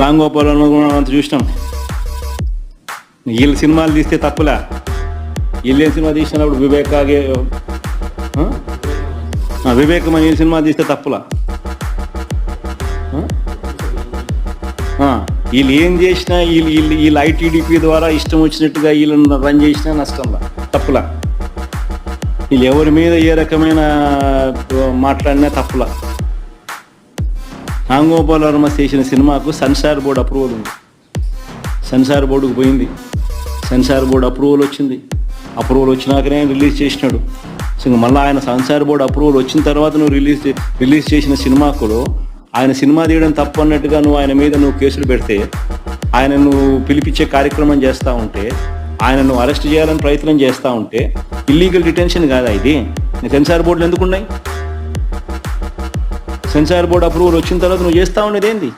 రామ్ గోపాల్ వర్మ కూడా అంత చూసినాం. వీళ్ళు సినిమాలు తీస్తే తప్పులా? వీళ్ళు ఏం సినిమా తీసినప్పుడు వివేకం అని వీళ్ళు సినిమా తీస్తే తప్పులా? వీళ్ళు ఏం చేసినా వీళ్ళు ఐటీడీపీ ద్వారా ఇష్టం వచ్చినట్టుగా వీళ్ళని రన్ చేసినా నష్టంలా, తప్పులా? వీళ్ళు ఎవరి మీద ఏ రకమైన మాట్లాడినా తప్పులా? రామ్ గోపాల్ వర్మ చేసిన సినిమాకు సెన్సార్ బోర్డు అప్రూవల్ ఉంది. సెన్సార్ బోర్డుకు పోయింది, సెన్సార్ బోర్డు అప్రూవల్ వచ్చింది. అప్రూవల్ వచ్చినాకనే రిలీజ్ చేసినాడు. సో మళ్ళీ ఆయన సెన్సార్ బోర్డు అప్రూవల్ వచ్చిన తర్వాత నువ్వు రిలీజ్ చేసిన సినిమాకులో ఆయన సినిమా తీయడం తప్పు అన్నట్టుగా నువ్వు ఆయన మీద కేసులు పెడితే, ఆయన నువ్వు పిలిపించే కార్యక్రమం చేస్తూ ఉంటే, ఆయన నువ్వు అరెస్ట్ చేయాలని ప్రయత్నం చేస్తూ ఉంటే ఇల్లీగల్ డిటెన్షన్ కాదా ఇది? సెన్సార్ బోర్డులు ఎందుకు ఉన్నాయి? సెన్సార్ బోర్డు అప్రూవల్ వచ్చిన తర్వాత నువ్వు చేస్తూ ఉండేది ఏంది?